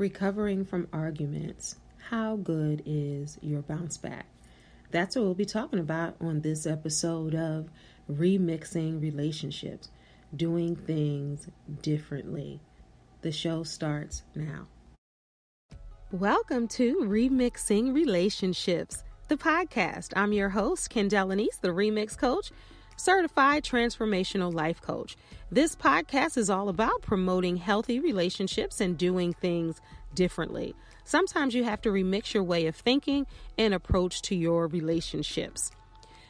Recovering from arguments. How good is your bounce back? That's what we'll be talking about on this episode of Remixing Relationships, doing things differently. The show starts now. Welcome to Remixing Relationships, the podcast. I'm your host, Kendall Anise, the Remix Coach, certified transformational life coach. This podcast is all about promoting healthy relationships and doing things differently. Sometimes you have to remix your way of thinking and approach to your relationships.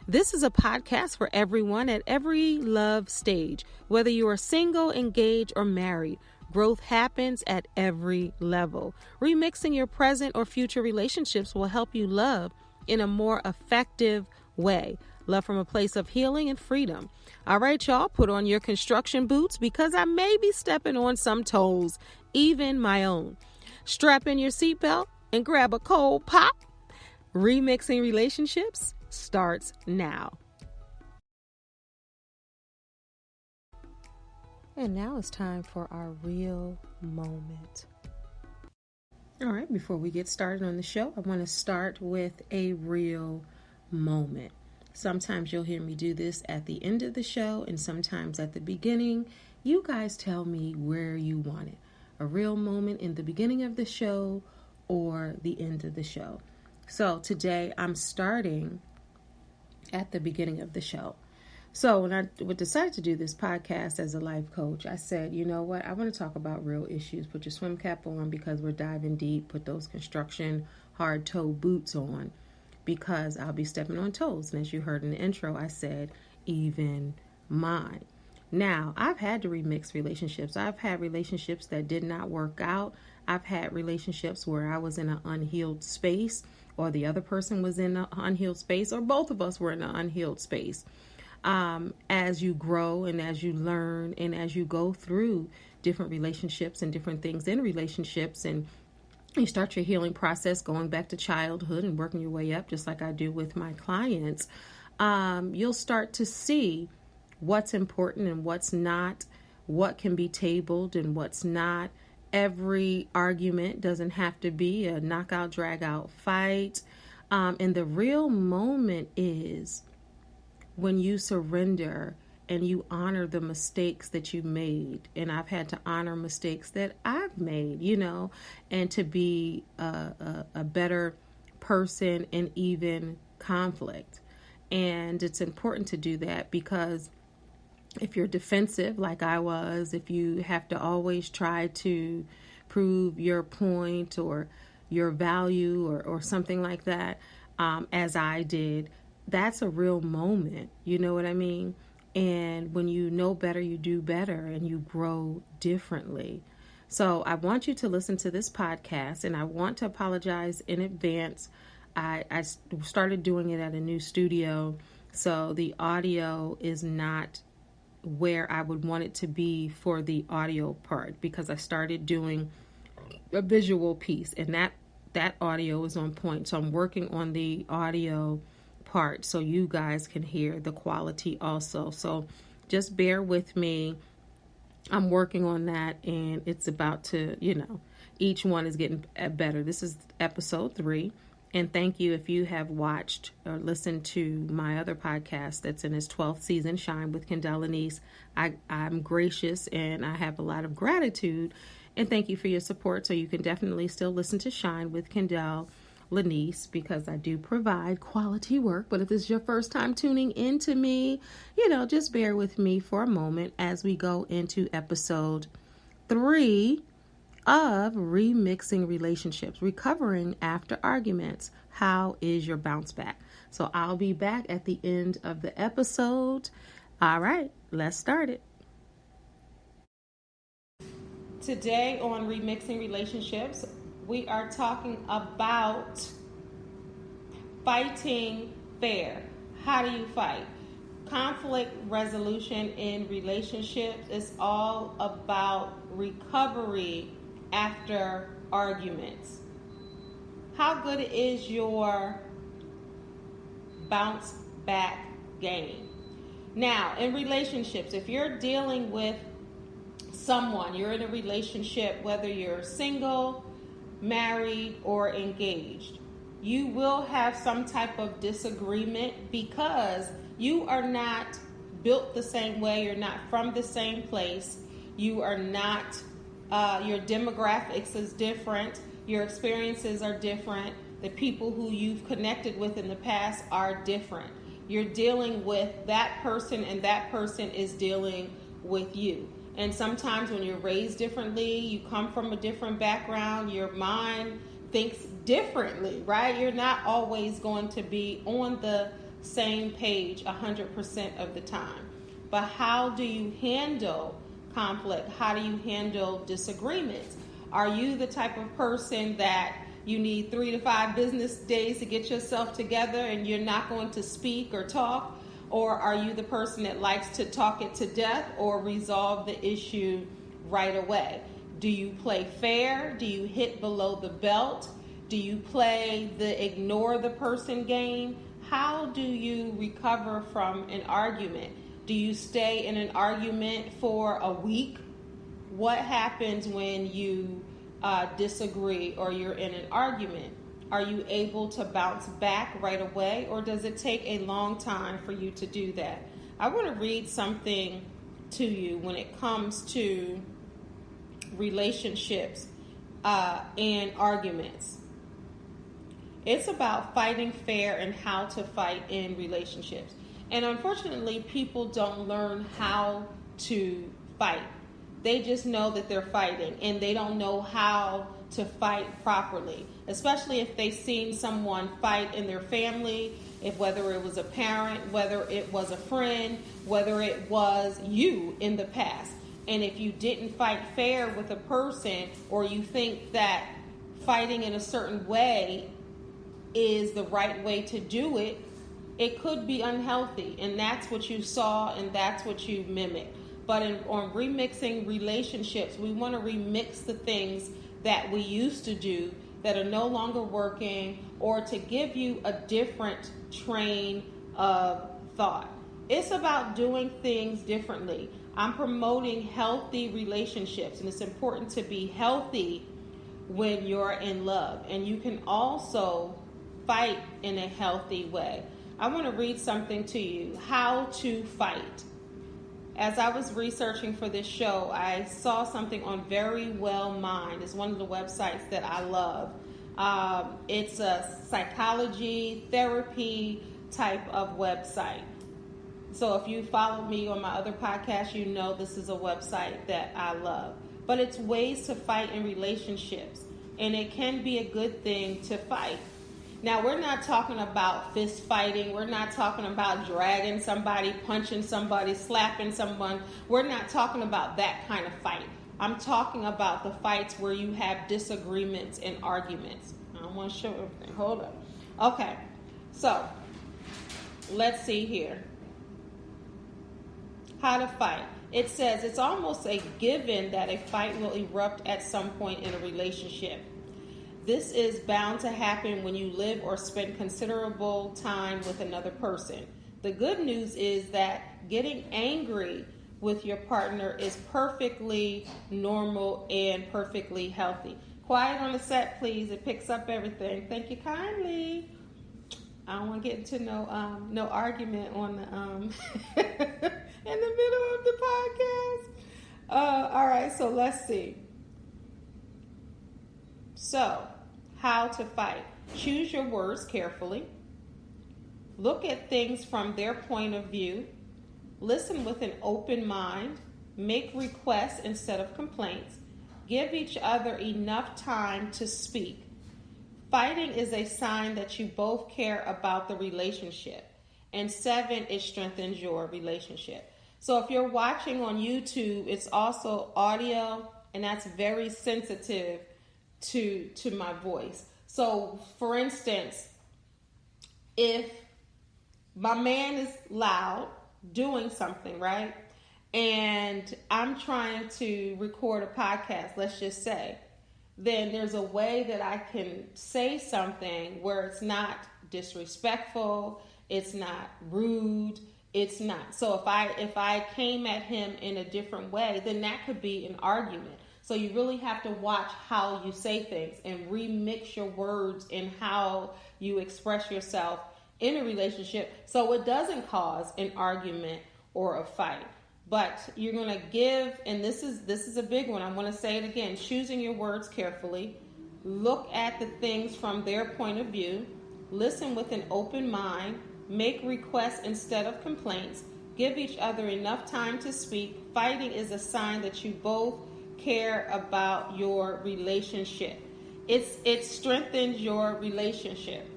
This is a podcast for everyone at every love stage, whether you are single, engaged, or married. Growth happens at every level. Remixing your present or future relationships will help you love in a more effective way. Love from a place of healing and freedom. All right, y'all, put on your construction boots because I may be stepping on some toes, even my own. Strap in your seatbelt and grab a cold pop. Remixing Relationships starts now. And now it's time for our real moment. All right, before we get started on the show, I want to start with a real moment. Sometimes you'll hear me do this at the end of the show and sometimes at the beginning. You guys tell me where you want it. A real moment in the beginning of the show or the end of the show. So today I'm starting at the beginning of the show. So when I decided to do this podcast as a life coach, I said, you know what? I want to talk about real issues. Put your swim cap on because we're diving deep. Put those construction hard toe boots on because I'll be stepping on toes. And as you heard in the intro, I said, even mine. Now, I've had to remix relationships. I've had relationships that did not work out. I've had relationships where I was in an unhealed space or the other person was in an unhealed space or both of us were in an unhealed space. As you grow and as you learn and as you go through different relationships and different things in relationships and you start your healing process going back to childhood and working your way up, just like I do with my clients, you'll start to see what's important and what's not, what can be tabled and what's not. Every argument doesn't have to be a knockout, drag out fight. And the real moment is when you surrender and you honor the mistakes that you made. And I've had to honor mistakes that I've made, and to be a better person in even conflict. And it's important to do that because if you're defensive like I was, if you have to always try to prove your point or your value or something like that, as I did, that's a real moment. You know what I mean? And when you know better, you do better and you grow differently. So I want you to listen to this podcast and I want to apologize in advance. I started doing it at a new studio, so the audio is not where I would want it to be for the audio part because I started doing a visual piece and that audio is on point. So I'm working on the audio part so you guys can hear the quality also. So just bear with me. I'm working on that and it's about to, each one is getting better. This is episode 3. And thank you if you have watched or listened to my other podcast that's in its 12th season, Shine with Kendall Anise. I'm gracious and I have a lot of gratitude. And thank you for your support. So you can definitely still listen to Shine with Kendall Anise because I do provide quality work. But if this is your first time tuning into me, just bear with me for a moment as we go into episode 3 of Remixing Relationships, Recovering After Arguments. How is your bounce back? So I'll be back at the end of the episode. All right, let's start it. Today on Remixing Relationships, we are talking about fighting fair. How do you fight? Conflict resolution in relationships is all about recovery after arguments. How good is your bounce back game? Now, in relationships, if you're dealing with someone, you're in a relationship, whether you're single, married, or engaged. You will have some type of disagreement because you are not built the same way. You're not from the same place. You are not, your demographics is different. Your experiences are different. The people who you've connected with in the past are different. You're dealing with that person, and that person is dealing with you. And sometimes when you're raised differently, you come from a different background, your mind thinks differently, right? You're not always going to be on the same page 100% of the time. But how do you handle conflict? How do you handle disagreements? Are you the type of person that you need 3 to 5 business days to get yourself together and you're not going to speak or talk? Or are you the person that likes to talk it to death or resolve the issue right away? Do you play fair? Do you hit below the belt? Do you play the ignore the person game? How do you recover from an argument? Do you stay in an argument for a week? What happens when you disagree or you're in an argument? Are you able to bounce back right away, or does it take a long time for you to do that? I want to read something to you when it comes to relationships and arguments. It's about fighting fair and how to fight in relationships. And unfortunately, people don't learn how to fight. They just know that they're fighting, and they don't know how to fight properly, especially if they've seen someone fight in their family, if whether it was a parent, whether it was a friend, whether it was you in the past. And if you didn't fight fair with a person, or you think that fighting in a certain way is the right way to do it, it could be unhealthy. And that's what you saw, and that's what you mimicked. But on Remixing Relationships, we want to remix the things that we used to do that are no longer working, or to give you a different train of thought. It's about doing things differently. I'm promoting healthy relationships, and it's important to be healthy when you're in love. And you can also fight in a healthy way. I want to read something to you, how to fight. As I was researching for this show, I saw something on Very Well Mind. It's one of the websites that I love. It's a psychology, therapy type of website. So if you follow me on my other podcast, you know this is a website that I love. But it's ways to fight in relationships, and it can be a good thing to fight. Now, we're not talking about fist fighting. We're not talking about dragging somebody, punching somebody, slapping someone. We're not talking about that kind of fight. I'm talking about the fights where you have disagreements and arguments. I don't want to show everything. Hold up. Okay, so let's see here. How to fight. It says it's almost a given that a fight will erupt at some point in a relationship. This is bound to happen when you live or spend considerable time with another person. The good news is that getting angry with your partner is perfectly normal and perfectly healthy. Quiet on the set, please. It picks up everything. Thank you kindly. I don't want to get into no argument on the in the middle of the podcast. All right, so let's see. So, how to fight. Choose your words carefully. Look at things from their point of view. Listen with an open mind. Make requests instead of complaints. Give each other enough time to speak. Fighting is a sign that you both care about the relationship. And 7, it strengthens your relationship. So if you're watching on YouTube, it's also audio, and that's very sensitive to my voice. So for instance, if my man is loud doing something, right? And I'm trying to record a podcast, let's just say, then there's a way that I can say something where it's not disrespectful, it's not rude, it's not. So if I came at him in a different way, then that could be an argument. So you really have to watch how you say things and remix your words and how you express yourself in a relationship so it doesn't cause an argument or a fight. But you're going to give, and this is a big one. I want to say it again, choosing your words carefully. Look at the things from their point of view. Listen with an open mind. Make requests instead of complaints. Give each other enough time to speak. Fighting is a sign that you both care about your relationship. It strengthens your relationship.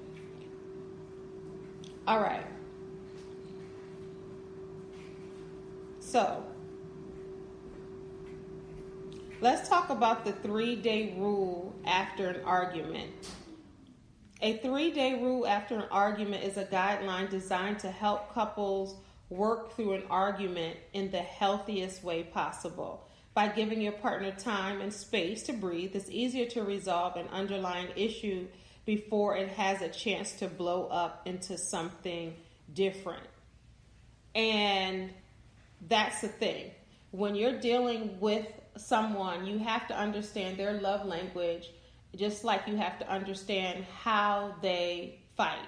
All right. So, let's talk about the 3-day rule after an argument. A 3-day rule after an argument is a guideline designed to help couples work through an argument in the healthiest way possible. By giving your partner time and space to breathe, it's easier to resolve an underlying issue before it has a chance to blow up into something different. And that's the thing. When you're dealing with someone, you have to understand their love language, just like you have to understand how they fight,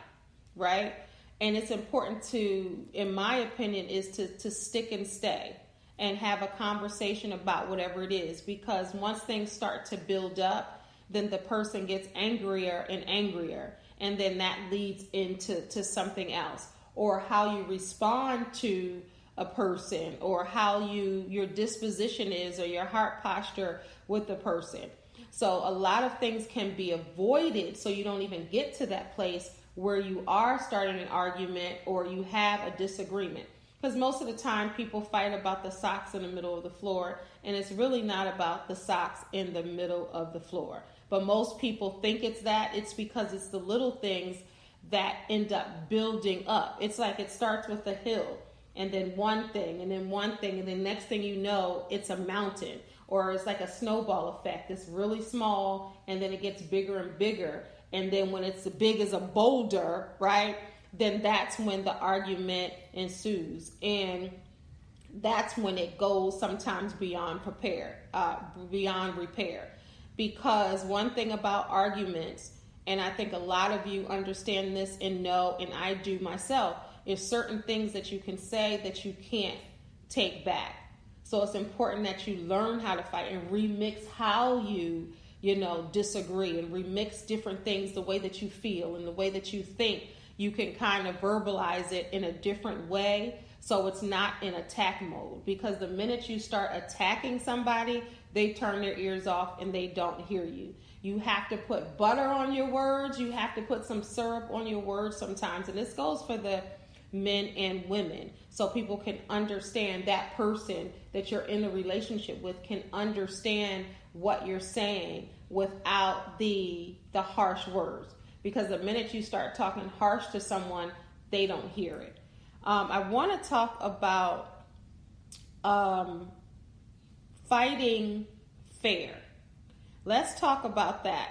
right? And it's important to, in my opinion, is to stick and stay and have a conversation about whatever it is. Because once things start to build up, then the person gets angrier and angrier. And then that leads into something else. Or how you respond to a person, or how your disposition is, or your heart posture with the person. So a lot of things can be avoided so you don't even get to that place where you are starting an argument or you have a disagreement. Because most of the time people fight about the socks in the middle of the floor, and it's really not about the socks in the middle of the floor. But most people think it's that. It's because it's the little things that end up building up. It's like it starts with a hill, and then one thing, and then one thing, and then next thing you know, it's a mountain. Or it's like a snowball effect. It's really small, and then it gets bigger and bigger. And then when it's as big as a boulder, right, then that's when the argument ensues. And that's when it goes sometimes beyond repair. Because one thing about arguments, and I think a lot of you understand this and know, and I do myself, is certain things that you can say that you can't take back. So it's important that you learn how to fight and remix how you disagree, and remix different things, the way that you feel and the way that you think. You can kind of verbalize it in a different way so it's not in attack mode. Because the minute you start attacking somebody, they turn their ears off and they don't hear you. You have to put butter on your words. You have to put some syrup on your words sometimes. And this goes for the men and women, so people can understand, that person that you're in a relationship with can understand what you're saying without the harsh words. Because the minute you start talking harsh to someone, they don't hear it. I want to talk about fighting fair. Let's talk about that,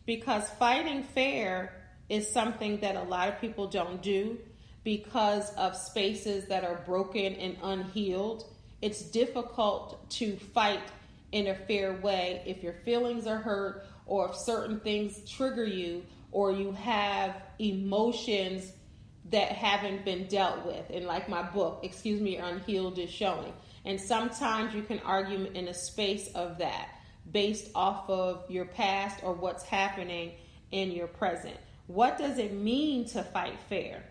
because fighting fair is something that a lot of people don't do because of spaces that are broken and unhealed. It's difficult to fight in a fair way if your feelings are hurt, or if certain things trigger you, or you have emotions that haven't been dealt with. And like my book, Unhealed, is showing. And sometimes you can argue in a space of that based off of your past or what's happening in your present. What does it mean to fight fair?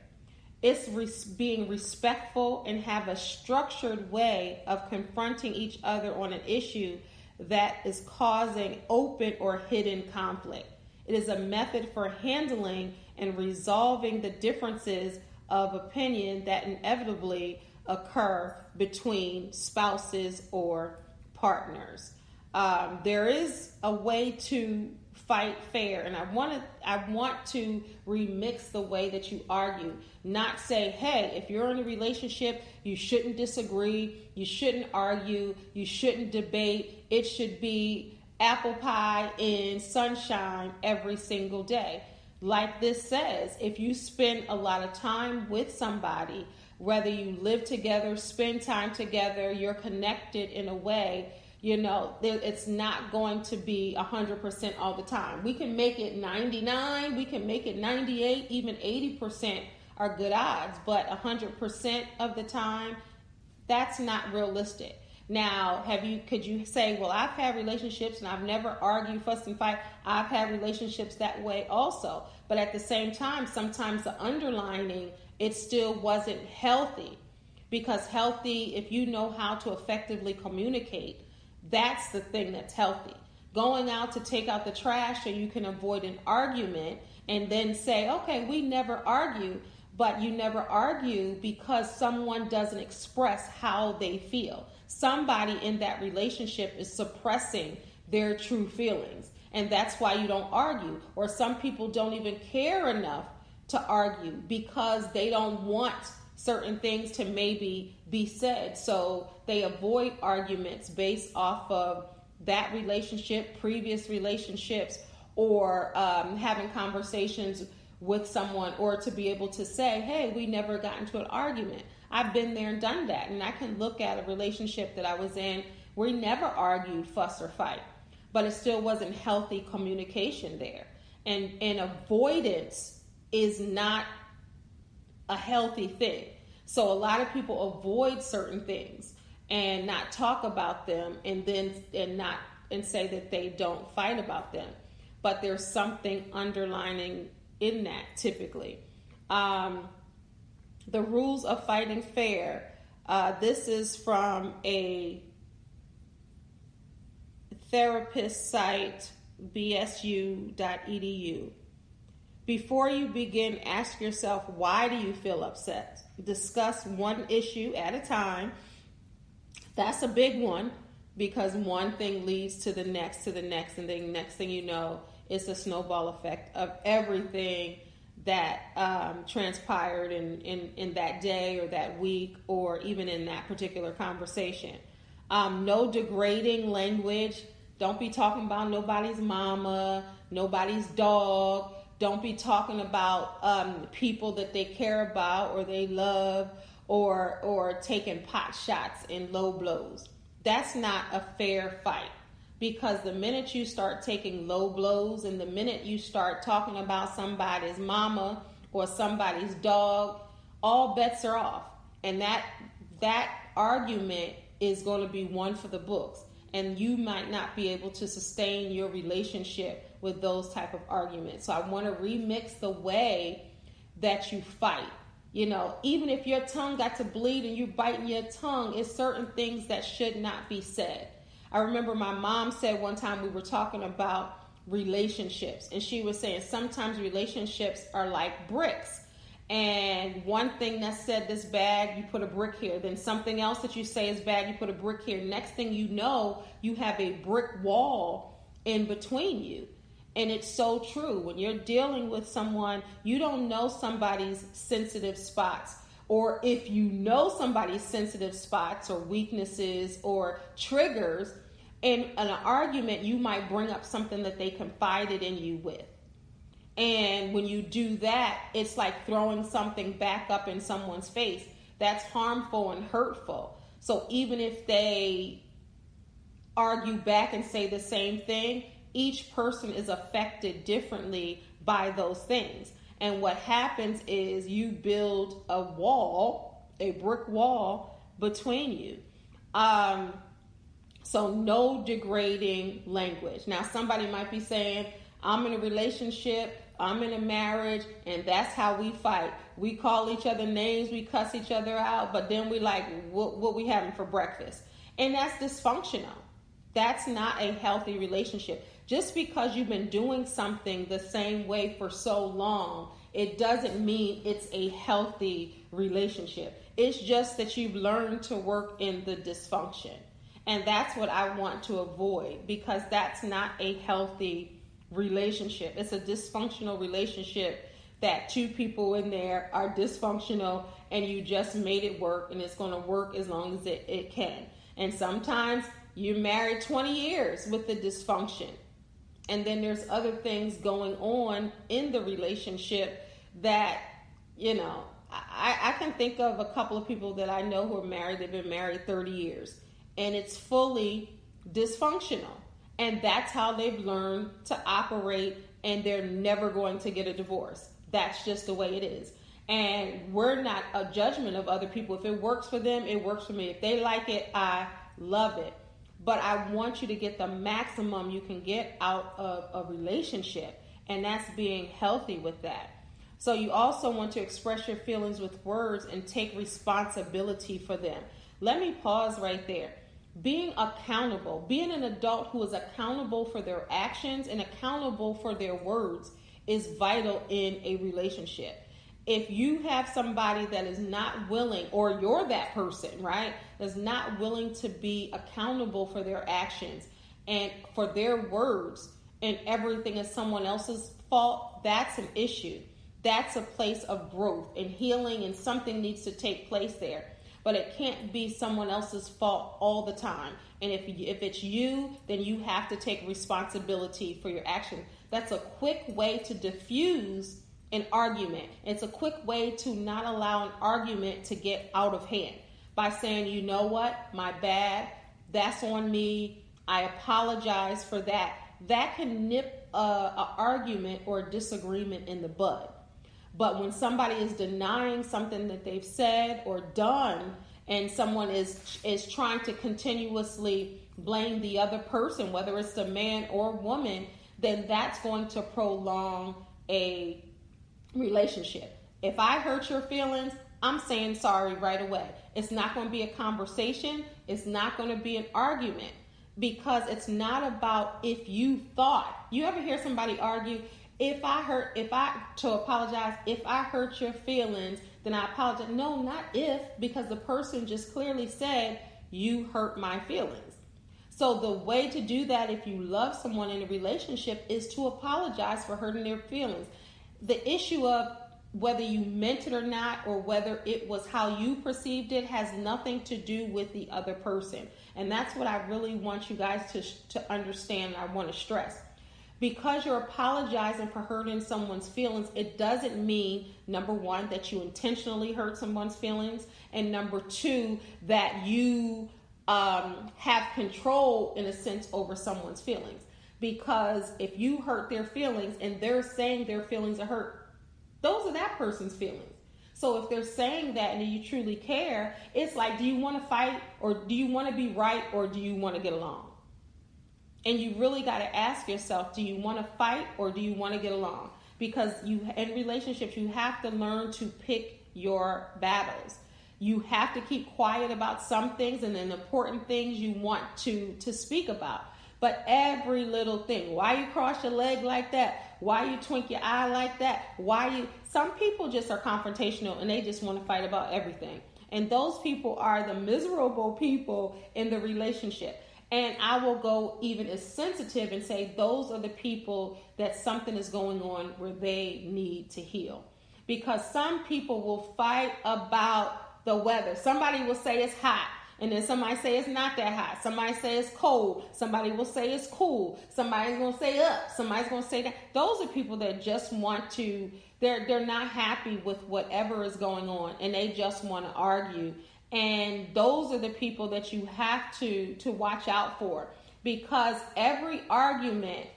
It's being respectful and have a structured way of confronting each other on an issue that is causing open or hidden conflict. It is a method for handling and resolving the differences of opinion that inevitably occur between spouses or partners. There is a way to fight fair, and I want to remix the way that you argue. Not say, hey, if you're in a relationship, you shouldn't disagree, you shouldn't argue, you shouldn't debate. It should be apple pie and sunshine every single day. Like this says, if you spend a lot of time with somebody, whether you live together, spend time together, you're connected in a way, It's not going to be 100% all the time. We can make it 99, we can make it 98, even 80% are good odds, but 100% of the time, that's not realistic. Now, could you say, well, I've had relationships and I've never argued, fuss, and fight. I've had relationships that way also. But at the same time, sometimes the underlining, it still wasn't healthy. Because healthy, if you know how to effectively communicate, that's the thing that's healthy. Going out to take out the trash so you can avoid an argument and then say, okay, we never argue, but you never argue because someone doesn't express how they feel. Somebody in that relationship is suppressing their true feelings, and that's why you don't argue. Or some people don't even care enough to argue because they don't want certain things to maybe be said. So they avoid arguments based off of that relationship, previous relationships, or having conversations with someone, or to be able to say, hey, we never got into an argument. I've been there and done that. And I can look at a relationship that I was in where we never argued, fuss, or fight, but it still wasn't healthy communication there. And avoidance is not a healthy thing. So a lot of people avoid certain things and not talk about them, and say that they don't fight about them. But there's something underlining in that typically. The rules of fighting fair. This is from a therapist site, bsu.edu. Before you begin, ask yourself, why do you feel upset? Discuss one issue at a time. That's a big one, because one thing leads to the next, and then next thing you know, it's a snowball effect of everything that transpired in that day or that week, or even in that particular conversation. No degrading language. Don't be talking about nobody's mama, nobody's dog. Don't be talking about people that they care about or they love, or taking pot shots and low blows. That's not a fair fight, because the minute you start taking low blows and the minute you start talking about somebody's mama or somebody's dog, all bets are off. And that argument is going to be one for the books. And you might not be able to sustain your relationship with those type of arguments. So I want to remix the way that you fight. Even if your tongue got to bleed and you're biting your tongue, it's certain things that should not be said. I remember my mom said one time, we were talking about relationships, and she was saying sometimes relationships are like bricks. And one thing that's said that's bad, you put a brick here. Then something else that you say is bad, you put a brick here. Next thing you know, you have a brick wall in between you. And it's so true. When you're dealing with someone, you don't know somebody's sensitive spots. Or if you know somebody's sensitive spots or weaknesses or triggers, in an argument, you might bring up something that they confided in you with. And when you do that, it's like throwing something back up in someone's face. That's harmful and hurtful. So even if they argue back and say the same thing, each person is affected differently by those things. And what happens is you build a wall, a brick wall between you. So no degrading language. Now somebody might be saying, I'm in a relationship, I'm in a marriage, and that's how we fight. We call each other names, we cuss each other out, but then we like, what we having for breakfast? And that's dysfunctional. That's not a healthy relationship. Just because you've been doing something the same way for so long, it doesn't mean it's a healthy relationship. It's just that you've learned to work in the dysfunction. And that's what I want to avoid, because that's not a healthy relationship. It's a dysfunctional relationship that two people in there are dysfunctional, and you just made it work, and it's going to work as long as it can. And sometimes you're married 20 years with the dysfunction. And then there's other things going on in the relationship that, I can think of a couple of people that I know who are married. They've been married 30 years. And it's fully dysfunctional. And that's how they've learned to operate, and they're never going to get a divorce. That's just the way it is. And we're not a judgment of other people. If it works for them, it works for me. If they like it, I love it. But I want you to get the maximum you can get out of a relationship, and that's being healthy with that. So you also want to express your feelings with words and take responsibility for them. Let me pause right there. Being accountable, being an adult who is accountable for their actions and accountable for their words is vital in a relationship. If you have somebody that is not willing, or you're that person, right, that's not willing to be accountable for their actions and for their words, and everything is someone else's fault, that's an issue. That's a place of growth and healing, and something needs to take place there. But it can't be someone else's fault all the time. And if it's you, then you have to take responsibility for your action. That's a quick way to diffuse an argument. It's a quick way to not allow an argument to get out of hand by saying, you know what, my bad, that's on me, I apologize for that. That can nip an argument or a disagreement in the bud. But when somebody is denying something that they've said or done, and someone is trying to continuously blame the other person, whether it's a man or woman, then that's going to prolong a relationship. If I hurt your feelings, I'm saying sorry right away. It's not going to be a conversation. It's not going to be an argument, because it's not about if you thought. You ever hear somebody argue, if I hurt your feelings, then I apologize. No, not if, because the person just clearly said, you hurt my feelings. So the way to do that, if you love someone in a relationship, is to apologize for hurting their feelings. The issue of whether you meant it or not, or whether it was how you perceived it, has nothing to do with the other person. And that's what I really want you guys to understand. I want to stress. Because you're apologizing for hurting someone's feelings, it doesn't mean, number one, that you intentionally hurt someone's feelings, and number two, that you have control, in a sense, over someone's feelings. Because if you hurt their feelings and they're saying their feelings are hurt, those are that person's feelings. So if they're saying that and you truly care, it's like, do you want to fight, or do you want to be right, or do you want to get along? And you really got to ask yourself, do you want to fight, or do you want to get along? Because in relationships, you have to learn to pick your battles. You have to keep quiet about some things, and then important things you want to speak about. But every little thing, why you cross your leg like that? Why you twink your eye like that? Some people just are confrontational and they just want to fight about everything. And those people are the miserable people in the relationship. And I will go even as sensitive and say those are the people that something is going on where they need to heal. Because some people will fight about the weather. Somebody will say it's hot, and then somebody say it's not that hot. Somebody say it's cold. Somebody will say it's cool. Somebody's going to say up. Somebody's going to say that. Those are people that just want to, they're not happy with whatever is going on, and they just want to argue. And those are the people that you have to watch out for, because every argument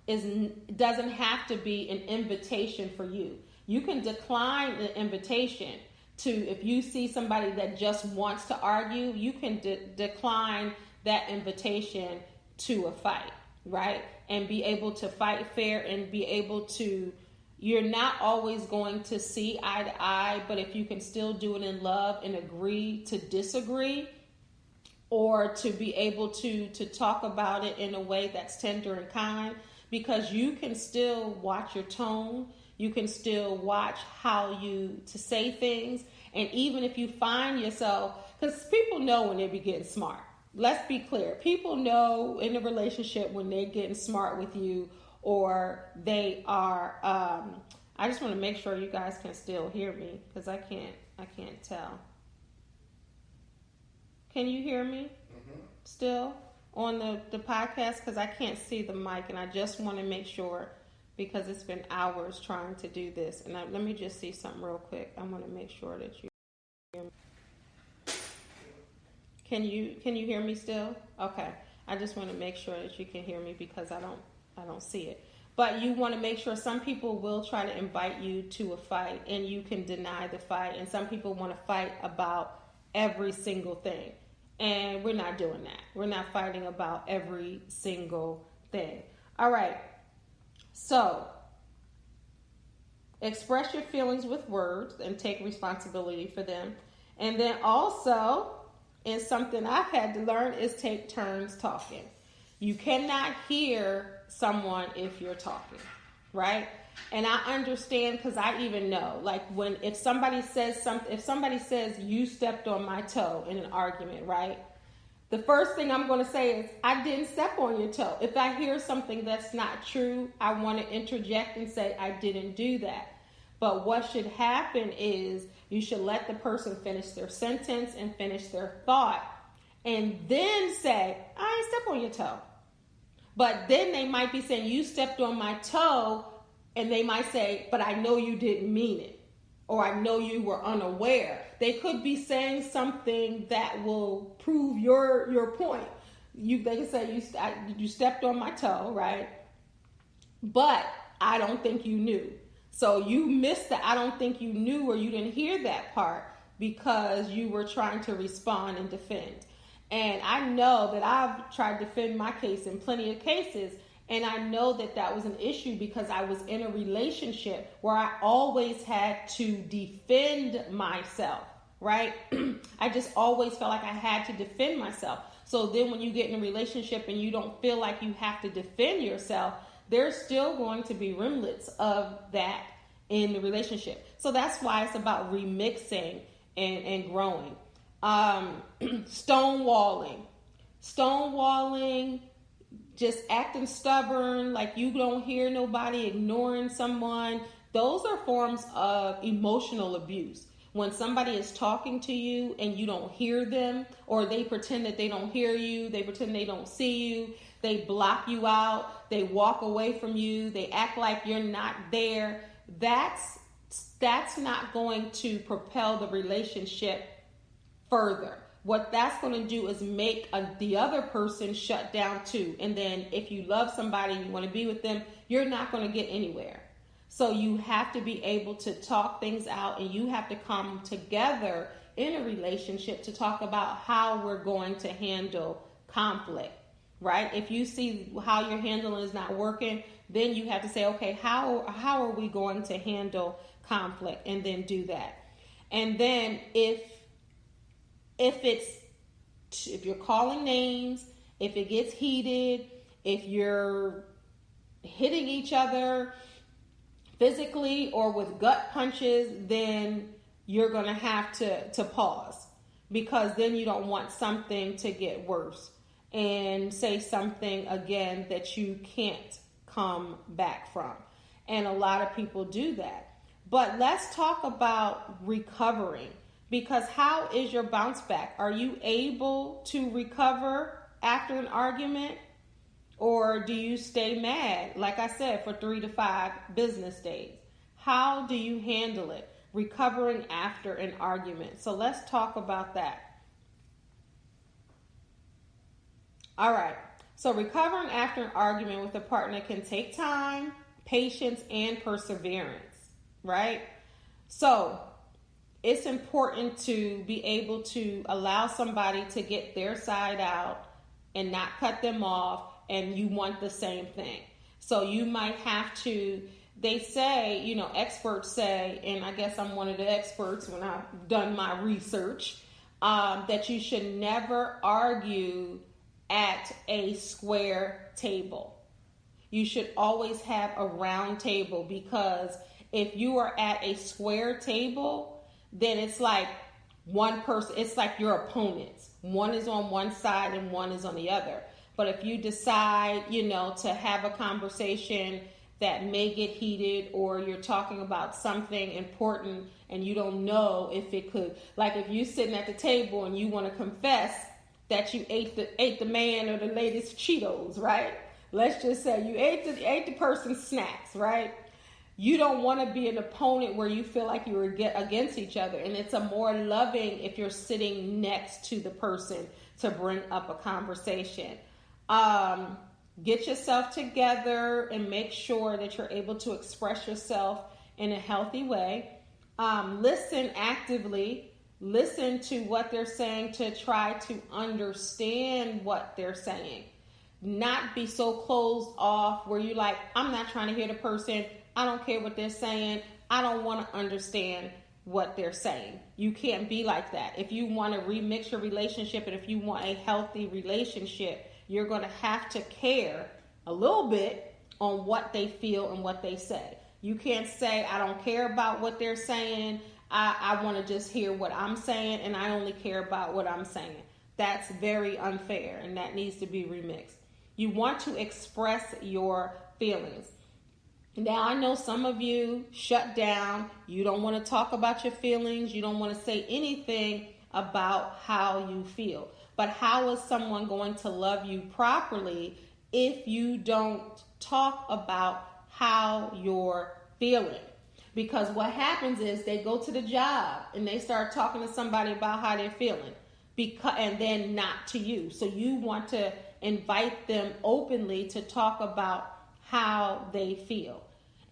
doesn't have to be an invitation for you. You can decline the invitation to, if you see somebody that just wants to argue, you can decline that invitation to a fight, right? And be able to fight fair and be able to, you're not always going to see eye to eye, but if you can still do it in love and agree to disagree, or to be able to talk about it in a way that's tender and kind, because you can still watch your tone, you can still watch how you to say things. And even if you find yourself, because people know when they be getting smart. Let's be clear. People know in a relationship when they're getting smart with you, or they are, I just want to make sure you guys can still hear me, because I can't tell. Can you hear me still on the podcast? Because I can't see the mic, and I just want to make sure, because it's been hours trying to do this. And let me just see something real quick. I want to make sure that you hear me. Can you hear me still? Okay. I just want to make sure that you can hear me because I don't see it. But you want to make sure some people will try to invite you to a fight and you can deny the fight. And some people want to fight about every single thing. And we're not doing that. We're not fighting about every single thing. All right. So express your feelings with words and take responsibility for them. And then also, and something I've had to learn, is take turns talking. You cannot hear someone if you're talking, right? And I understand because I even know, like if somebody says something, if somebody says you stepped on my toe in an argument, right? The first thing I'm going to say is, I didn't step on your toe. If I hear something that's not true, I want to interject and say, I didn't do that. But what should happen is you should let the person finish their sentence and finish their thought and then say, I ain't step on your toe. But then they might be saying, you stepped on my toe, and they might say, but I know you didn't mean it, or I know you were unaware. They could be saying something that will prove your point. They can say, you stepped on my toe, right? But I don't think you knew. So you missed the I don't think you knew, or you didn't hear that part because you were trying to respond and defend. And I know that I've tried to defend my case in plenty of cases, and I know that that was an issue because I was in a relationship where I always had to defend myself, right? I just always felt like I had to defend myself. So then when you get in a relationship and you don't feel like you have to defend yourself, there's still going to be remnants of that in the relationship. So that's why it's about remixing and growing. Stonewalling, just acting stubborn, like you don't hear nobody, ignoring someone. Those are forms of emotional abuse. When somebody is talking to you and you don't hear them, or they pretend that they don't hear you, they pretend they don't see you, they block you out, they walk away from you, they act like you're not there. That's not going to propel the relationship further. What that's going to do is make the other person shut down too. And then if you love somebody and you want to be with them, you're not going to get anywhere. So you have to be able to talk things out, and you have to come together in a relationship to talk about how we're going to handle conflict, right? If you see how you're handling is not working, then you have to say, okay, how are we going to handle conflict, and then do that. And then if you're calling names, if it gets heated, if you're hitting each other physically or with gut punches, then you're going to have to pause, because then you don't want something to get worse and say something again that you can't come back from. And a lot of people do that. But let's talk about recovering, because how is your bounce back? Are you able to recover after an argument? Or do you stay mad, like I said, for 3 to 5 business days? How do you handle it? Recovering after an argument. So let's talk about that. All right. So recovering after an argument with a partner can take time, patience, and perseverance, right? So it's important to be able to allow somebody to get their side out and not cut them off, and you want the same thing. So you might have to, they say, experts say, and I guess I'm one of the experts when I've done my research, that you should never argue at a square table. You should always have a round table, because if you are at a square table, then it's like one person, it's like your opponents. One is on one side and one is on the other. But if you decide, to have a conversation that may get heated, or you're talking about something important and you don't know if it could, like if you're sitting at the table and you want to confess that you ate the man or the lady's Cheetos, right? Let's just say you ate the person's snacks, right? You don't want to be an opponent where you feel like you were against each other. And it's a more loving if you're sitting next to the person to bring up a conversation. Get yourself together and make sure that you're able to express yourself in a healthy way. Listen actively. Listen to what they're saying to try to understand what they're saying. Not be so closed off where you're like, I'm not trying to hear the person. I don't care what they're saying. I don't want to understand what they're saying. You can't be like that. If you want to remix your relationship and if you want a healthy relationship, you're going to have to care a little bit on what they feel and what they say. You can't say, I don't care about what they're saying. I want to just hear what I'm saying and I only care about what I'm saying. That's very unfair and that needs to be remixed. You want to express your feelings. Now, I know some of you shut down. You don't want to talk about your feelings. You don't want to say anything about how you feel. But how is someone going to love you properly if you don't talk about how you're feeling? Because what happens is they go to the job and they start talking to somebody about how they're feeling, and then not to you. So you want to invite them openly to talk about how they feel.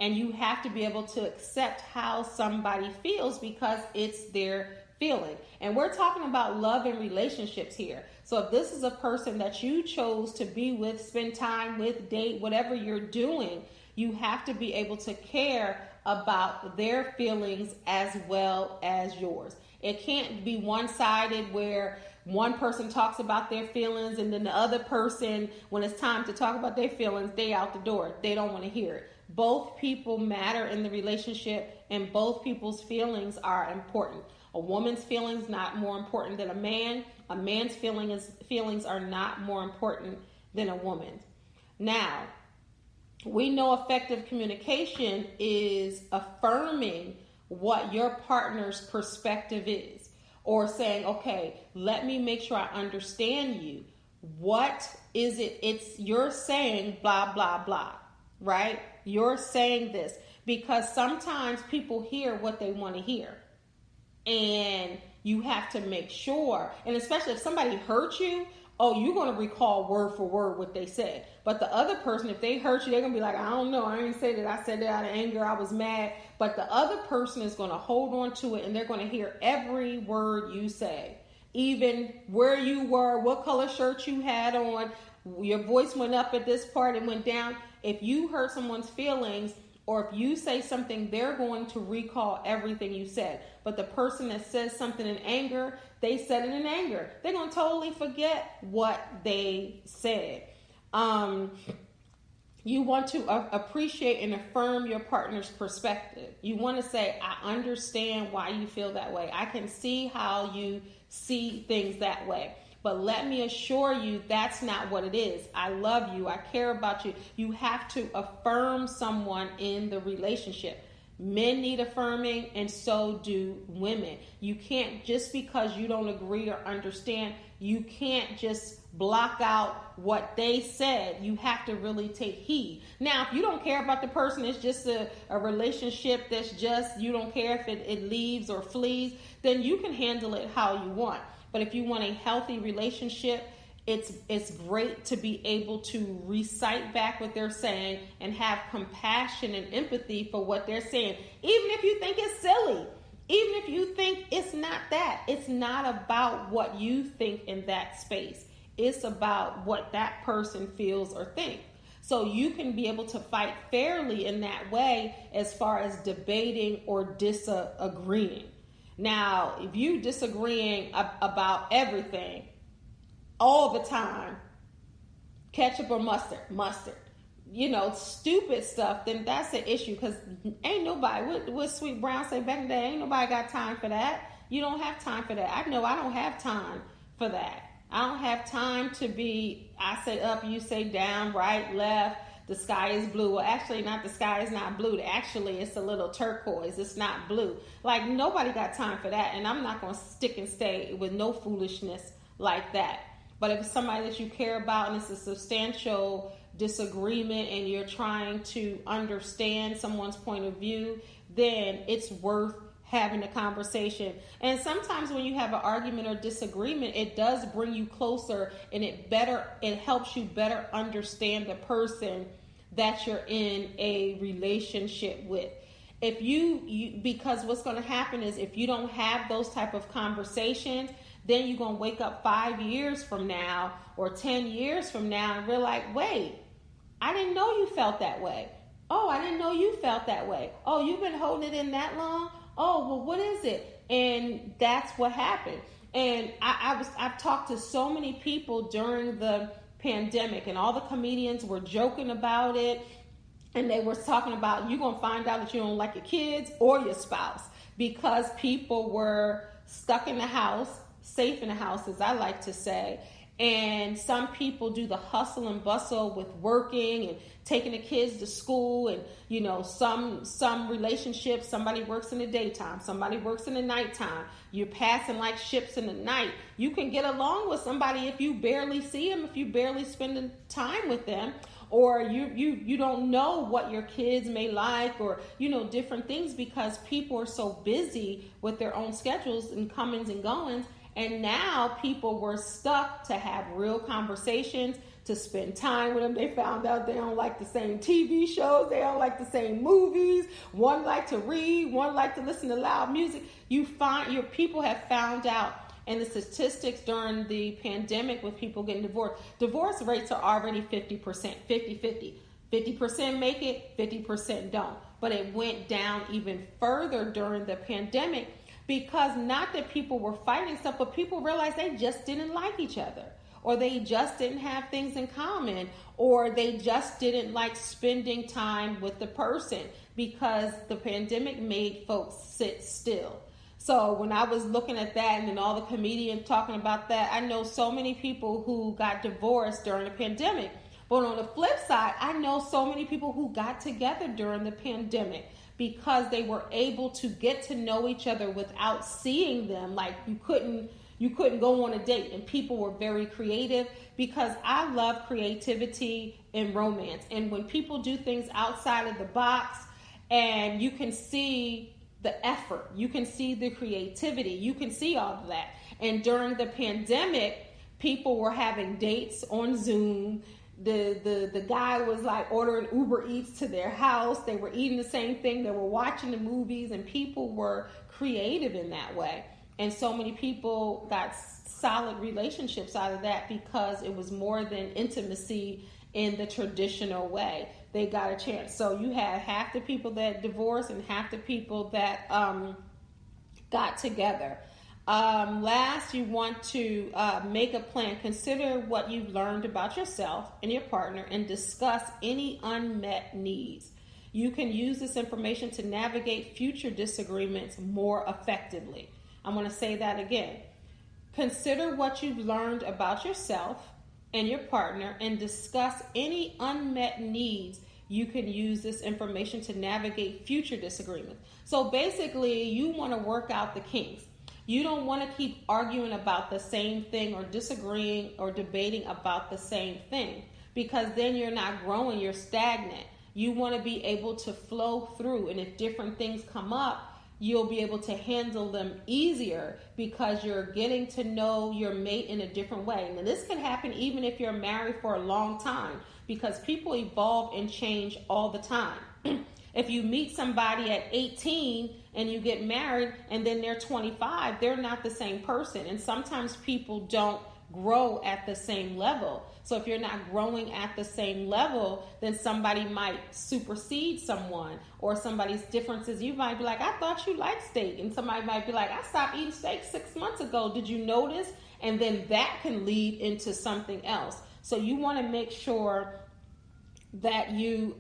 And you have to be able to accept how somebody feels because it's their feeling. And we're talking about love and relationships here. So if this is a person that you chose to be with, spend time with, date, whatever you're doing, you have to be able to care about their feelings as well as yours. It can't be one-sided where one person talks about their feelings and then the other person, when it's time to talk about their feelings, they out the door. They don't want to hear it. Both people matter in the relationship and both people's feelings are important. A woman's feelings not more important than a man. A man's feelings are not more important than a woman's. Now, we know effective communication is affirming what your partner's perspective is, or saying, okay, let me make sure I understand you. What is it? You're saying blah, blah, blah, right? You're saying this because sometimes people hear what they want to hear. And you have to make sure, and especially if somebody hurt you, you're going to recall word for word what they said. But the other person, if they hurt you, they're going to be like, I don't know, I didn't say that. I said that out of anger. I was mad. But the other person is going to hold on to it and they're going to hear every word you say. Even where you were, what color shirt you had on, your voice went up at this part and went down. If you hurt someone's feelings, or if you say something, they're going to recall everything you said. But the person that says something in anger, they said it in anger. They're going to totally forget what they said. You want to appreciate and affirm your partner's perspective. You want to say, I understand why you feel that way. I can see how you see things that way. But let me assure you, that's not what it is. I love you. I care about you. You have to affirm someone in the relationship. Men need affirming, and so do women. You can't, just because you don't agree or understand, you can't just block out what they said. You have to really take heed. Now, if you don't care about the person, it's just a relationship that's just, you don't care if it leaves or flees, then you can handle it how you want. But if you want a healthy relationship, it's great to be able to recite back what they're saying and have compassion and empathy for what they're saying. Even if you think it's silly, even if you think it's not that, it's not about what you think in that space. It's about what that person feels or thinks. So you can be able to fight fairly in that way as far as debating or disagreeing. Now, if you disagreeing about everything all the time, ketchup or mustard, stupid stuff, then that's an issue, because ain't nobody, what Sweet Brown say back in the day, ain't nobody got time for that. You don't have time for that. I know I don't have time for that. I don't have time to be, I say up, you say down, right, left, the sky is blue. Well, actually, the sky is not blue. Actually, it's a little turquoise. It's not blue. Like, nobody got time for that. And I'm not going to stick and stay with no foolishness like that. But if it's somebody that you care about and it's a substantial disagreement and you're trying to understand someone's point of view, then it's worth having a conversation. And sometimes when you have an argument or disagreement, it does bring you closer, and it helps you better understand the person that you're in a relationship with. If you because what's going to happen is, if you don't have those type of conversations, then you're going to wake up 5 years from now or 10 years from now and realize, wait, I didn't know you felt that way. Oh, I didn't know you felt that way. Oh, you've been holding it in that long? Oh, well, what is it? And that's what happened. And I've talked to so many people during the pandemic, and all the comedians were joking about it. And they were talking about, you're going to find out that you don't like your kids or your spouse, because people were stuck in the house, safe in the house, as I like to say. And some people do the hustle and bustle with working and taking the kids to school. And, you know, some relationships, somebody works in the daytime, somebody works in the nighttime. You're passing like ships in the night. You can get along with somebody if you barely see them, if you barely spend time with them, or you don't know what your kids may like, or, you know, different things, because people are so busy with their own schedules and comings and goings. And now people were stuck to have real conversations, to spend time with them. They found out they don't like the same TV shows. They don't like the same movies. One like to read, one like to listen to loud music. You find your people have found out, and the statistics during the pandemic with people getting divorce rates are already 50%, 50-50. 50% make it, 50% don't. But it went down even further during the pandemic, because not that people were fighting stuff, but people realized they just didn't like each other, or they just didn't have things in common, or they just didn't like spending time with the person, because the pandemic made folks sit still. So when I was looking at that, and then all the comedians talking about that, I know so many people who got divorced during the pandemic. But on the flip side, I know so many people who got together during the pandemic, because they were able to get to know each other without seeing them. Like you couldn't go on a date, and people were very creative, because I love creativity in romance. And when people do things outside of the box, and you can see the effort, you can see the creativity, you can see all of that. And during the pandemic, people were having dates on Zoom. The guy was like ordering Uber Eats to their house. They were eating the same thing. They were watching the movies, and people were creative in that way. And so many people got solid relationships out of that, because it was more than intimacy in the traditional way. They got a chance. So you had half the people that divorced and half the people that got together. Last, you want to make a plan. Consider what you've learned about yourself and your partner, and discuss any unmet needs. You can use this information to navigate future disagreements more effectively. I'm going to say that again. Consider what you've learned about yourself and your partner, and discuss any unmet needs. You can use this information to navigate future disagreements. So basically, you want to work out the kinks. You don't want to keep arguing about the same thing, or disagreeing or debating about the same thing, because then you're not growing, you're stagnant. You want to be able to flow through, and if different things come up, you'll be able to handle them easier, because you're getting to know your mate in a different way. And this can happen even if you're married for a long time, because people evolve and change all the time. If you meet somebody at 18 and you get married and then they're 25, they're not the same person. And sometimes people don't grow at the same level. So if you're not growing at the same level, then somebody might supersede someone, or somebody's differences. You might be like, I thought you liked steak. And somebody might be like, I stopped eating steak 6 months ago. Did you notice? And then that can lead into something else. So you want to make sure that you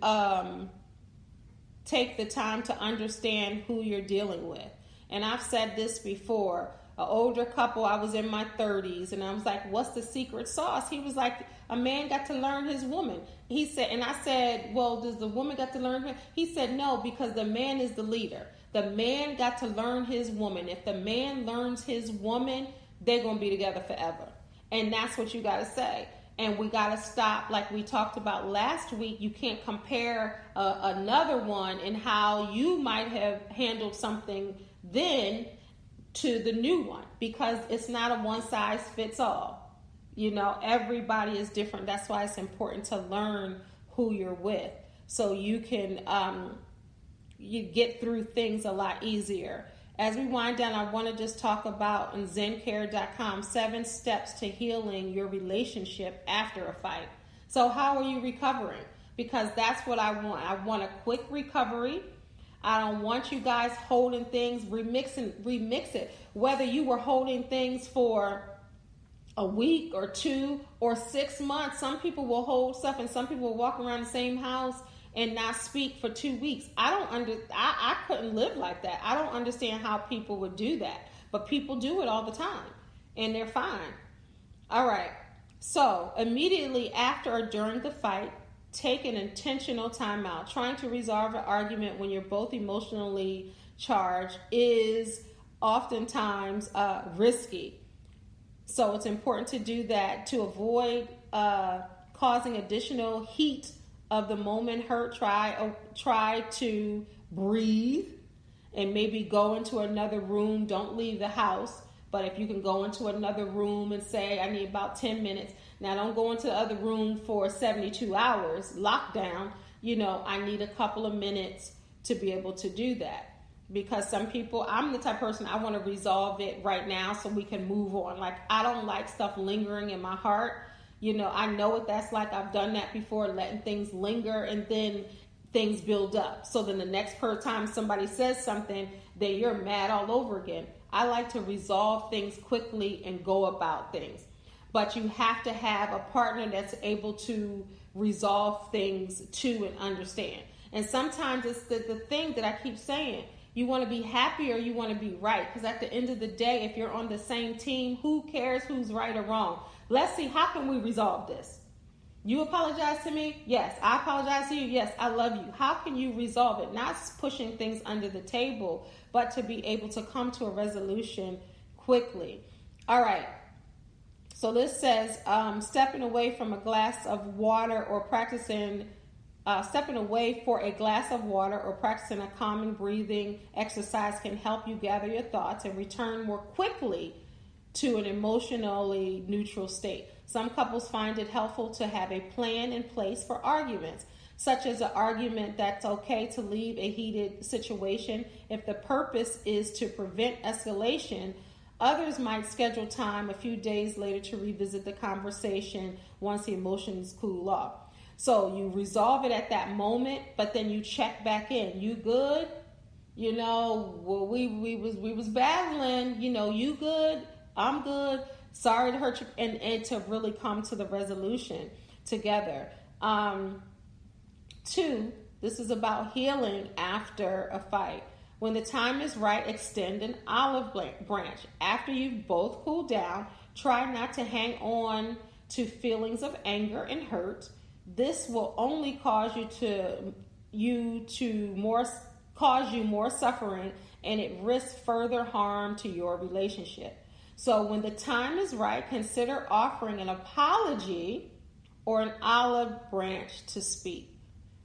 take the time to understand who you're dealing with. And I've said this before. An older couple, I was in my 30s, and I was like, what's the secret sauce? He was like, a man got to learn his woman. He said, and I said, well, does the woman got to learn him? He said, no, because the man is the leader. The man got to learn his woman. If the man learns his woman, they're going to be together forever. And that's what you got to say. And we got to stop, like we talked about last week. You can't compare another one and how you might have handled something then to the new one, because it's not a one size fits all. Everybody is different. That's why it's important to learn who you're with, so you can you get through things a lot easier. As we wind down, I want to just talk about on zencare.com 7 steps to healing your relationship after a fight. So how are you recovering? Because that's what I want. I want a quick recovery. I don't want you guys holding things, remix it. Whether you were holding things for a week or 2 or 6 months. Some people will hold stuff, and some people will walk around the same house and not speak for 2 weeks. I couldn't live like that. I don't understand how people would do that. But people do it all the time, and they're fine. All right. So immediately after or during the fight, take an intentional time out. Trying to resolve an argument when you're both emotionally charged is oftentimes risky. So it's important to do that to avoid causing additional heat of the moment hurt. Try to breathe and maybe go into another room. Don't leave the house. But if you can go into another room and say, I need about 10 minutes. Now, don't go into the other room for 72 hours, lockdown. I need a couple of minutes to be able to do that. Because some people, I'm the type of person, I want to resolve it right now so we can move on. Like, I don't like stuff lingering in my heart. I know what that's like. I've done that before, letting things linger, and then things build up. So then the next time somebody says something, then you're mad all over again. I like to resolve things quickly and go about things. But you have to have a partner that's able to resolve things too and understand. And sometimes it's the thing that I keep saying. You want to be happy or you want to be right. Because at the end of the day, if you're on the same team, who cares who's right or wrong? Let's see, how can we resolve this? You apologize to me? Yes. I apologize to you? Yes. I love you. How can you resolve it? Not pushing things under the table, but to be able to come to a resolution quickly. All right. So this says stepping away from a glass of water or stepping away for a glass of water or practicing a calming breathing exercise can help you gather your thoughts and return more quickly to an emotionally neutral state. Some couples find it helpful to have a plan in place for arguments, such as an argument that's okay to leave a heated situation if the purpose is to prevent escalation. Others might schedule time a few days later to revisit the conversation once the emotions cool off. So you resolve it at that moment, but then you check back in. You good? Well, we was battling. You good? I'm good. Sorry to hurt you, and to really come to the resolution together. 2, this is about healing after a fight. When the time is right, extend an olive branch. After you've both cooled down, try not to hang on to feelings of anger and hurt. This will only cause you more suffering, and it risks further harm to your relationship. So when the time is right, consider offering an apology or an olive branch to speak.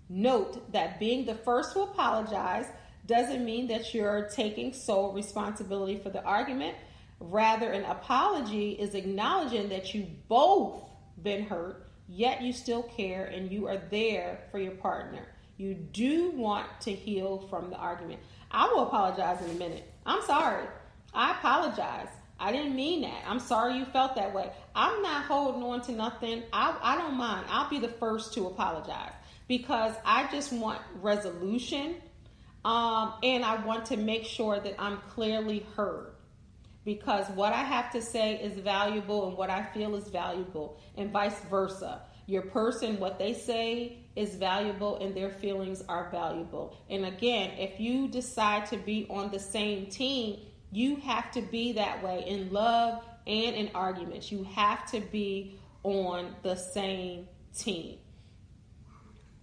Note that being the first to apologize doesn't mean that you're taking sole responsibility for the argument. Rather, an apology is acknowledging that you both been hurt, yet you still care and you are there for your partner. You do want to heal from the argument. I will apologize in a minute. I'm sorry. I apologize. I didn't mean that. I'm sorry you felt that way. I'm not holding on to nothing. I don't mind. I'll be the first to apologize because I just want resolution. And I want to make sure that I'm clearly heard, because what I have to say is valuable and what I feel is valuable, and vice versa. Your person, what they say is valuable and their feelings are valuable. And again, if you decide to be on the same team, you have to be that way in love and in arguments. You have to be on the same team.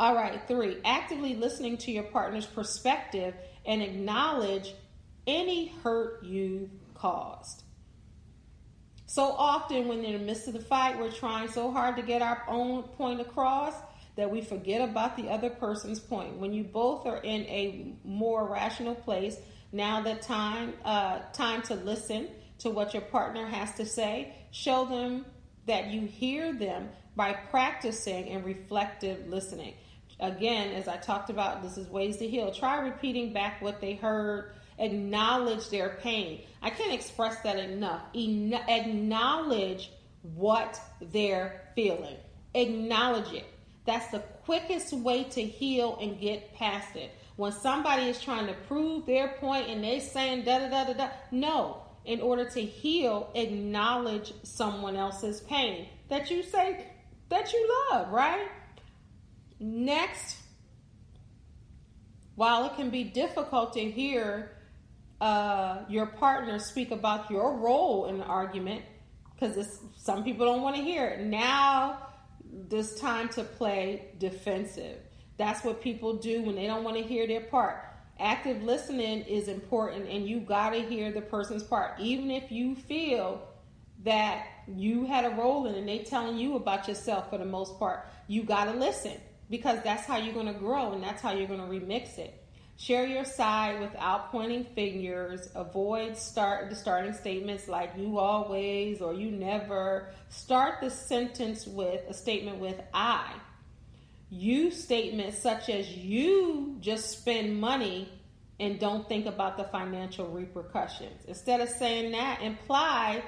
All right, 3, actively listening to your partner's perspective and acknowledge any hurt you've caused. So often when in the midst of the fight, we're trying so hard to get our own point across that we forget about the other person's point. When you both are in a more rational place, Now the time to listen to what your partner has to say. Show them that you hear them by practicing and reflective listening. Again, as I talked about, this is ways to heal. Try repeating back what they heard. Acknowledge their pain. I can't express that enough. Acknowledge what they're feeling. Acknowledge it. That's the quickest way to heal and get past it. When somebody is trying to prove their point and they're saying da-da-da-da-da, no. In order to heal, acknowledge someone else's pain that you say that you love, right? Next, while it can be difficult to hear your partner speak about your role in the argument, because some people don't want to hear it. Now, this time to play defensive. That's what people do when they don't want to hear their part. Active listening is important, and you got to hear the person's part. Even if you feel that you had a role in it and they telling you about yourself for the most part, you got to listen, because that's how you're going to grow and that's how you're going to remix it. Share your side without pointing fingers. Avoid the starting statements like you always or you never. Start the sentence with a statement with I. Use statements such as you just spend money and don't think about the financial repercussions. Instead of saying that implies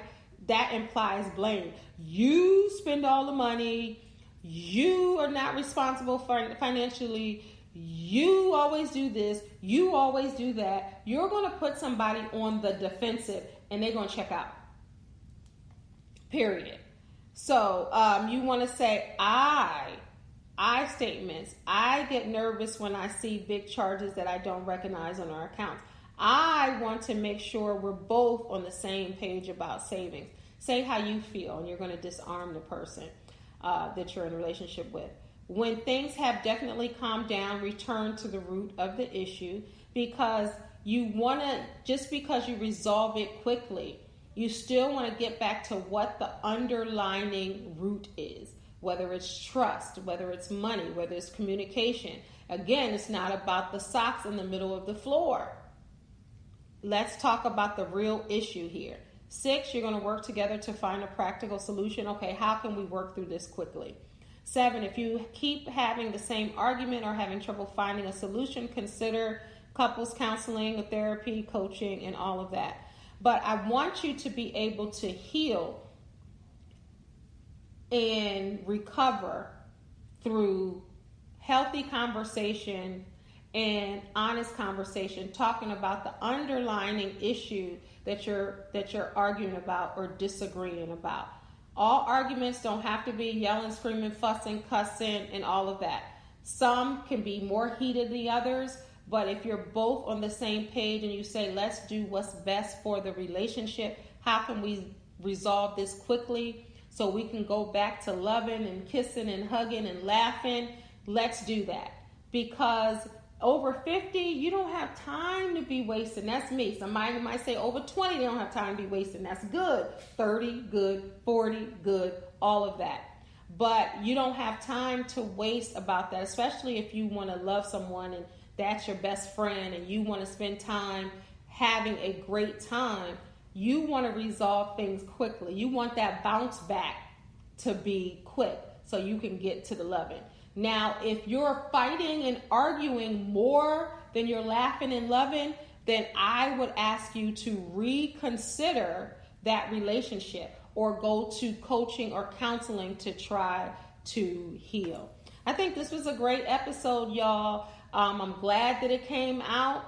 blame. You spend all the money. You are not responsible financially. You always do this. You always do that. You're going to put somebody on the defensive and they're going to check out. Period. So you want to say I statements. I get nervous when I see big charges that I don't recognize on our accounts. I want to make sure we're both on the same page about savings. Say how you feel, and you're going to disarm the person that you're in a relationship with. When things have definitely calmed down, return to the root of the issue, because just because you resolve it quickly, you still want to get back to what the underlying root is. Whether it's trust, whether it's money, whether it's communication. Again, it's not about the socks in the middle of the floor. Let's talk about the real issue here. 6, you're going to work together to find a practical solution. Okay, how can we work through this quickly? 7, if you keep having the same argument or having trouble finding a solution, consider couples counseling, therapy, coaching, and all of that. But I want you to be able to heal and recover through healthy conversation and honest conversation, talking about the underlying issue that you're arguing about or disagreeing about. All arguments don't have to be yelling, screaming, fussing, cussing, and all of that. Some can be more heated than others, but if you're both on the same page and you say, let's do what's best for the relationship, how can we resolve this quickly so we can go back to loving and kissing and hugging and laughing? Let's do that. Because over 50, you don't have time to be wasting. That's me. Somebody might say over 20, they don't have time to be wasting. That's good. 30, good. 40, good. All of that. But you don't have time to waste about that, especially if you want to love someone and that's your best friend and you want to spend time having a great time. You want to resolve things quickly. You want that bounce back to be quick so you can get to the loving. Now, if you're fighting and arguing more than you're laughing and loving, then I would ask you to reconsider that relationship or go to coaching or counseling to try to heal. I think this was a great episode, y'all. I'm glad that it came out.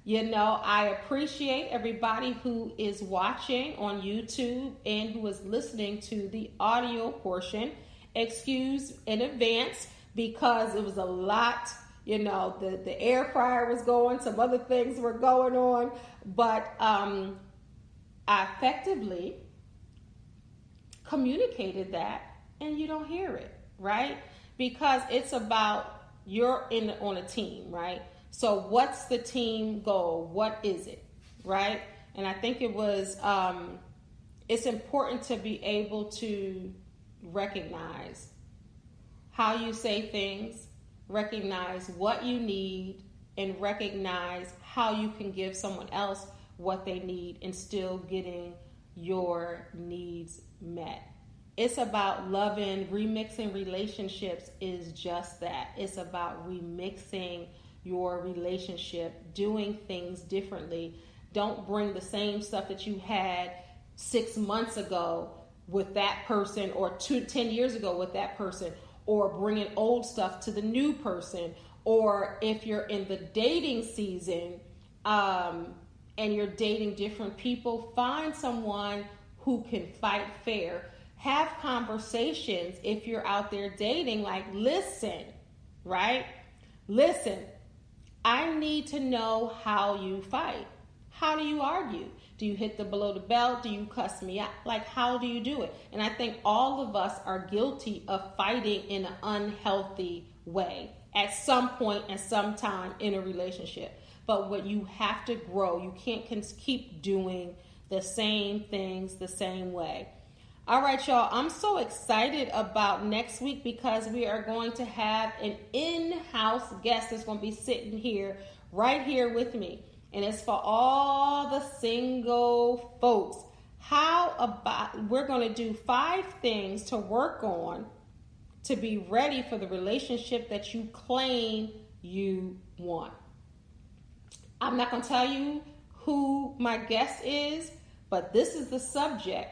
You know, I appreciate everybody who is watching on YouTube and who is listening to the audio portion. Excuse in advance because it was a lot, you know, the air fryer was going, some other things were going on, but I effectively communicated that and you don't hear it, right? Because it's about you're on a team, right? So what's the team goal? What is it, right? And I think it was, it's important to be able to recognize how you say things, recognize what you need, and recognize how you can give someone else what they need and still getting your needs met. It's about loving. Remixing relationships is just that. It's about remixing your relationship, doing things differently. Don't bring the same stuff that you had 6 months ago with that person, or 10 years ago with that person, or bringing old stuff to the new person. Or if you're in the dating season and you're dating different people, find someone who can fight fair. Have conversations if you're out there dating, like, listen, right? Listen, I need to know how you fight. How do you argue? Do you hit the below the belt? Do you cuss me out? Like, how do you do it? And I think all of us are guilty of fighting in an unhealthy way at some point and some time in a relationship. But what you have to grow, you can't keep doing the same things the same way. All right, y'all, I'm so excited about next week because we are going to have an in-house guest that's going to be sitting here, right here with me. And it's for all the single folks. How about we're going to do 5 things to work on to be ready for the relationship that you claim you want. I'm not going to tell you who my guest is, but this is the subject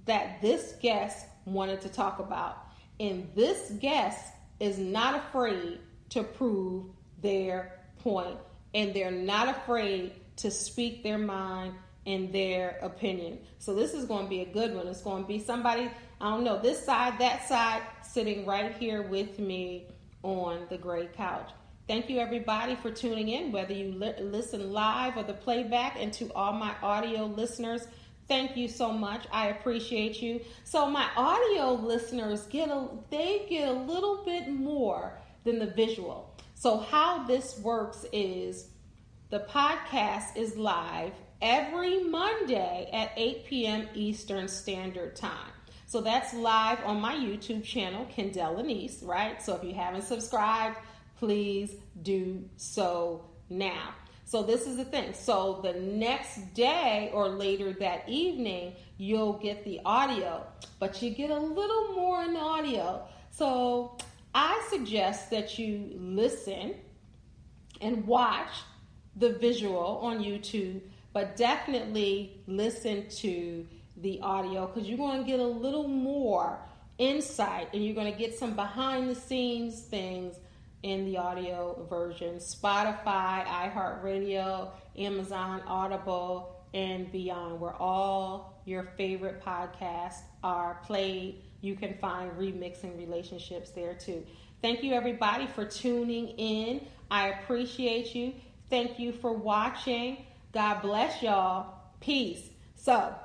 that this guest wanted to talk about. And this guest is not afraid to prove their point. And they're not afraid to speak their mind and their opinion. So this is going to be a good one. It's going to be somebody, I don't know, this side, that side, sitting right here with me on the gray couch. Thank you, everybody, for tuning in, whether you listen live or the playback. And to all my audio listeners, thank you so much. I appreciate you. So my audio listeners get a little bit more than the visual. So how this works is the podcast is live every Monday at 8 p.m. Eastern Standard Time. So that's live on my YouTube channel, Kendall Anise, right? So if you haven't subscribed, please do so now. So this is the thing. So the next day or later that evening, you'll get the audio, but you get a little more in the audio. So I suggest that you listen and watch the visual on YouTube, but definitely listen to the audio because you're going to get a little more insight and you're going to get some behind the scenes things in the audio version. Spotify, iHeartRadio, Amazon, Audible, and beyond, where all your favorite podcasts are played. You can find Remixing Relationships there too. Thank you, everybody, for tuning in. I appreciate you. Thank you for watching. God bless y'all. Peace. So,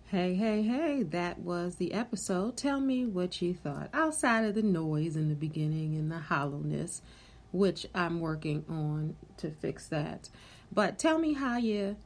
hey, that was the episode. Tell me what you thought. Outside of the noise in the beginning and the hollowness, which I'm working on to fix that. But tell me how you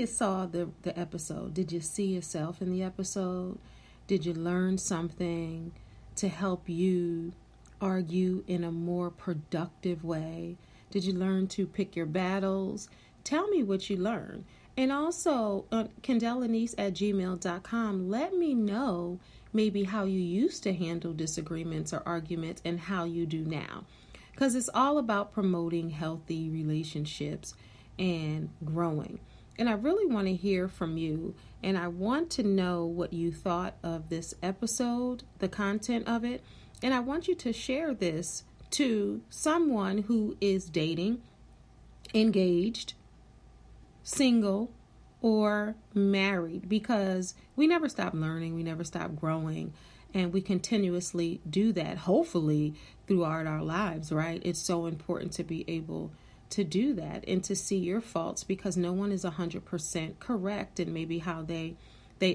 saw the episode. Did you see yourself in the episode? Did you learn something to help you argue in a more productive way? Did you learn to pick your battles? Tell me what you learned. And also, KendallAnise@gmail.com, let me know maybe how you used to handle disagreements or arguments and how you do now. Because it's all about promoting healthy relationships and growing. And I really want to hear from you. And I want to know what you thought of this episode, the content of it. And I want you to share this to someone who is dating, engaged, single, or married, because we never stop learning, we never stop growing, and we continuously do that, hopefully, throughout our lives, right? It's so important to be able to do that and to see your faults, because no one is 100% correct in maybe how they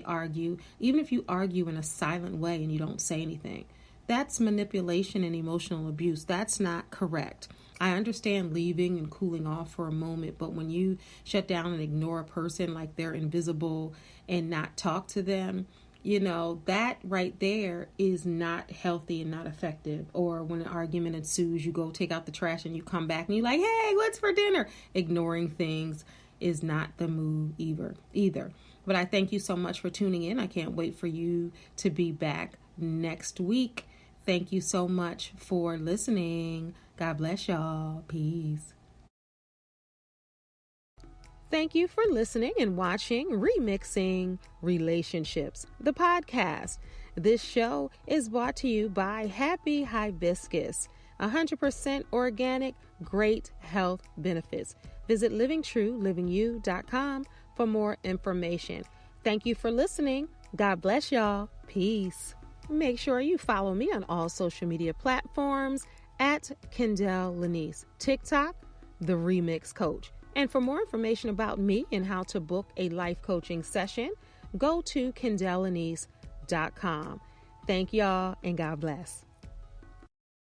argue. Even if you argue in a silent way and you don't say anything, that's manipulation and emotional abuse. That's not correct. I understand leaving and cooling off for a moment, but when you shut down and ignore a person like they're invisible and not talk to them, That right there is not healthy and not effective. Or when an argument ensues, you go take out the trash and you come back and you're like, hey, what's for dinner? Ignoring things is not the move either. But I thank you so much for tuning in. I can't wait for you to be back next week. Thank you so much for listening. God bless y'all. Peace. Thank you for listening and watching Remixing Relationships, the podcast. This show is brought to you by Happy Hibiscus, 100% organic, great health benefits. Visit livingtruelivingyou.com for more information. Thank you for listening. God bless y'all. Peace. Make sure you follow me on all social media platforms at Kendall Lanice, TikTok, The Remix Coach. And for more information about me and how to book a life coaching session, go to KendallLanice.com. Thank y'all and God bless.